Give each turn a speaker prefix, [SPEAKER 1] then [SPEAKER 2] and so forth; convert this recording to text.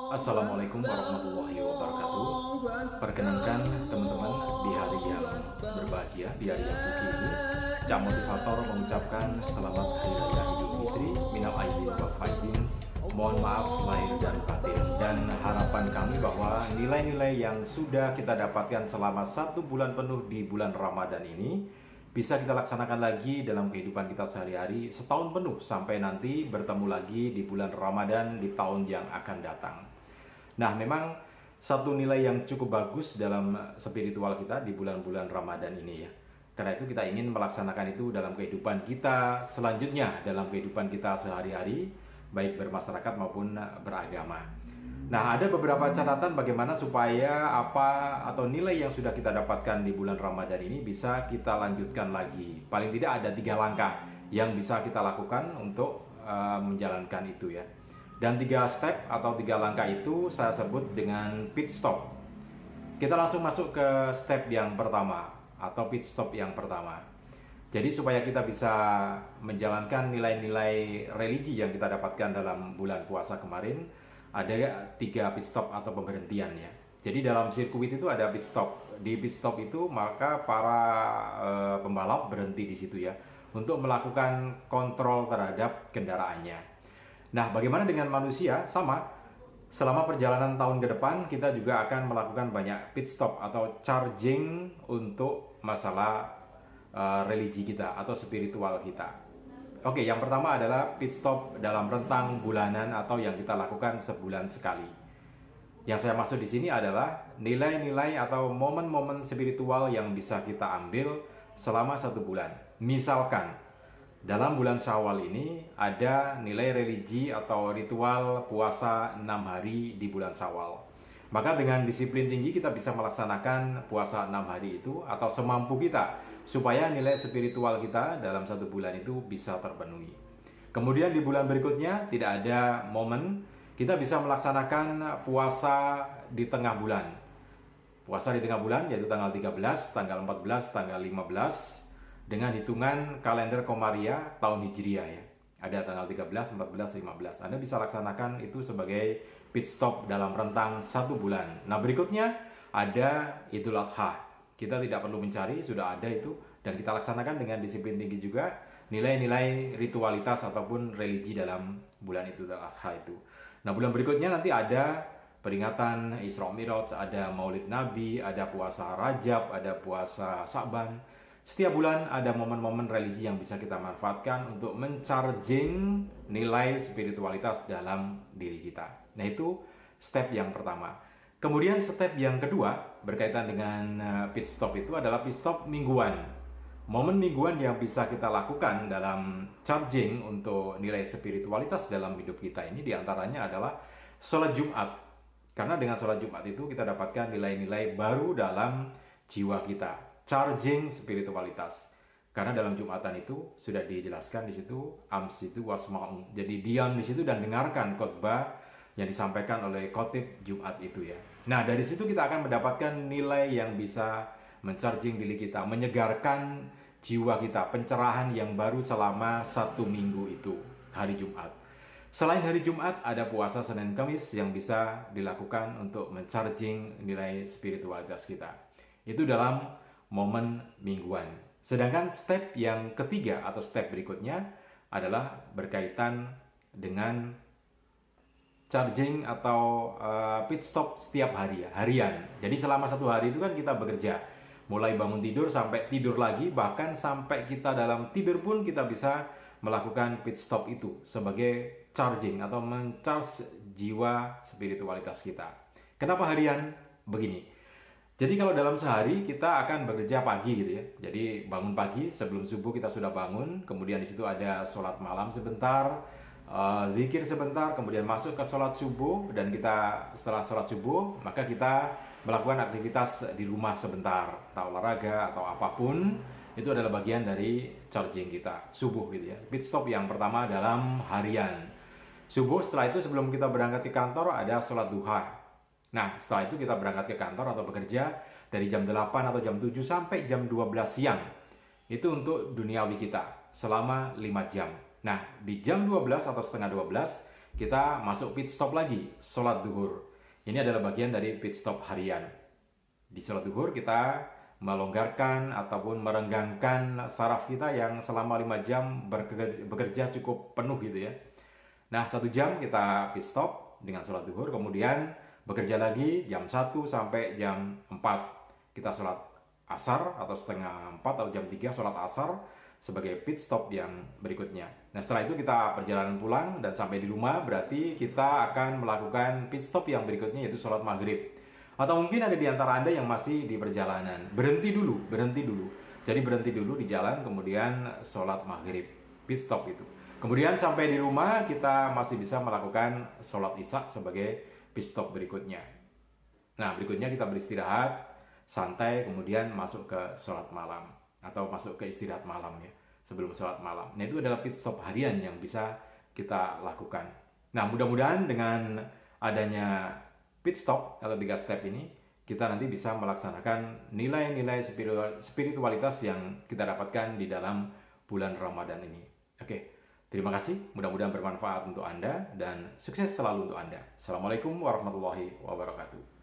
[SPEAKER 1] Assalamualaikum warahmatullahi wabarakatuh. Perkenankan teman-teman, di hari yang berbahagia, di hari yang suci ini, Cak Motivator mengucapkan selamat Hari Raya Idul Fitri, minal aidin wal faizin, mohon maaf lahir dan batin. Dan harapan kami bahwa nilai-nilai yang sudah kita dapatkan selama 1 bulan penuh di bulan Ramadan ini bisa kita laksanakan lagi dalam kehidupan kita sehari-hari setahun penuh sampai nanti bertemu lagi di bulan Ramadan di tahun yang akan datang. Nah, memang satu nilai yang cukup bagus dalam spiritual kita di bulan-bulan Ramadan ini ya. Karena itu kita ingin melaksanakan itu dalam kehidupan kita selanjutnya, dalam kehidupan kita sehari-hari, baik bermasyarakat maupun beragama. Nah, ada beberapa catatan bagaimana supaya apa atau nilai yang sudah kita dapatkan di bulan Ramadan ini bisa kita lanjutkan lagi. Paling tidak ada 3 langkah yang bisa kita lakukan untuk menjalankan itu ya. Dan 3 step atau 3 langkah itu saya sebut dengan pit stop. Kita langsung masuk ke step yang pertama atau pit stop yang pertama. Jadi supaya kita bisa menjalankan nilai-nilai religi yang kita dapatkan dalam bulan puasa kemarin, ada 3 pit stop atau pemberhentian ya. Jadi dalam sirkuit itu ada pit stop. Di pit stop itu maka para pembalap berhenti di situ ya untuk melakukan kontrol terhadap kendaraannya. Nah, bagaimana dengan manusia? Sama. Selama perjalanan tahun ke depan kita juga akan melakukan banyak pit stop atau charging untuk masalah religi kita atau spiritual kita. Oke, yang pertama adalah pit stop dalam rentang bulanan atau yang kita lakukan sebulan sekali. Yang saya maksud di sini adalah nilai-nilai atau momen-momen spiritual yang bisa kita ambil selama 1 bulan. Misalkan, dalam bulan Syawal ini ada nilai religi atau ritual puasa 6 hari di bulan Syawal. Maka dengan disiplin tinggi kita bisa melaksanakan puasa 6 hari itu atau semampu kita supaya nilai spiritual kita dalam 1 bulan itu bisa terpenuhi. Kemudian di bulan berikutnya tidak ada momen, kita bisa melaksanakan puasa di tengah bulan. Puasa di tengah bulan yaitu tanggal 13, tanggal 14, tanggal 15 dengan hitungan kalender Komariah tahun Hijriah ya. Ada tanggal 13, 14, 15. Anda bisa laksanakan itu sebagai pit stop dalam rentang 1 bulan. Nah, berikutnya ada Idul Adha. Kita tidak perlu mencari, sudah ada itu. Dan kita laksanakan dengan disiplin tinggi juga nilai-nilai ritualitas ataupun religi dalam bulan Idul Adha itu. Nah, bulan berikutnya nanti ada peringatan Isra Mi'raj, ada Maulid Nabi, ada puasa Rajab, ada puasa Sa'ban. Setiap bulan ada momen-momen religi yang bisa kita manfaatkan untuk mencharging nilai spiritualitas dalam diri kita. Nah, itu step yang pertama. Kemudian step yang kedua berkaitan dengan pit stop itu adalah pit stop mingguan. Momen mingguan yang bisa kita lakukan dalam charging untuk nilai spiritualitas dalam hidup kita ini diantaranya adalah sholat Jumat. Karena dengan sholat Jumat itu kita dapatkan nilai-nilai baru dalam jiwa kita. Charging spiritualitas. Karena dalam Jumatan itu sudah dijelaskan di situ amsitu wasma'u. Jadi diam di situ dan dengarkan khotbah yang disampaikan oleh khotib Jumat itu ya. Nah, dari situ kita akan mendapatkan nilai yang bisa mencharging diri kita, menyegarkan jiwa kita, pencerahan yang baru selama 1 minggu itu, hari Jumat. Selain hari Jumat, ada puasa Senin Kamis yang bisa dilakukan untuk mencharging nilai spiritualitas kita. Itu dalam momen mingguan. Sedangkan step yang ketiga atau step berikutnya adalah berkaitan dengan charging atau pit stop setiap hari ya, harian. Jadi selama 1 hari itu kan kita bekerja, mulai bangun tidur sampai tidur lagi, bahkan sampai kita dalam tidur pun kita bisa melakukan pit stop itu sebagai charging atau mencharge jiwa spiritualitas kita. Kenapa harian? Begini. Jadi kalau dalam sehari kita akan bekerja pagi gitu ya. Jadi bangun pagi sebelum subuh kita sudah bangun, kemudian di situ ada sholat malam sebentar, zikir sebentar, kemudian masuk ke sholat subuh, dan kita setelah sholat subuh maka kita melakukan aktivitas di rumah sebentar, atau olahraga atau apapun. Itu adalah bagian dari charging kita subuh gitu ya. Pit stop yang pertama dalam harian subuh. Setelah itu sebelum kita berangkat ke kantor ada sholat duha. Nah, setelah itu kita berangkat ke kantor atau bekerja dari jam 8 atau jam 7 sampai jam 12 siang. Itu untuk duniawi kita selama 5 jam. Nah, di jam 12 atau setengah 12 kita masuk pit stop lagi, sholat duhur. Ini adalah bagian dari pit stop harian. Di sholat duhur kita melonggarkan ataupun merenggangkan saraf kita yang selama 5 jam bekerja cukup penuh gitu ya. Nah, 1 jam kita pit stop dengan sholat duhur, kemudian bekerja lagi jam 1 sampai jam 4. Kita sholat asar atau setengah 4 atau jam 3 sholat asar sebagai pit stop yang berikutnya. Nah, setelah itu kita perjalanan pulang dan sampai di rumah, berarti kita akan melakukan pit stop yang berikutnya yaitu sholat maghrib. Atau mungkin ada di antara Anda yang masih di perjalanan, berhenti dulu. Jadi berhenti dulu di jalan, kemudian sholat maghrib, pit stop itu. Kemudian sampai di rumah kita masih bisa melakukan sholat isya sebagai pit stop berikutnya. Nah, berikutnya kita beristirahat, santai, kemudian masuk ke sholat malam. Atau masuk ke istirahat malam ya, sebelum sholat malam. Nah, itu adalah pit stop harian yang bisa kita lakukan. Nah, mudah-mudahan dengan adanya pit stop atau 3 step ini, kita nanti bisa melaksanakan nilai-nilai spiritualitas yang kita dapatkan di dalam bulan Ramadan ini. Oke, terima kasih. Mudah-mudahan bermanfaat untuk Anda dan sukses selalu untuk Anda. Assalamualaikum warahmatullahi wabarakatuh.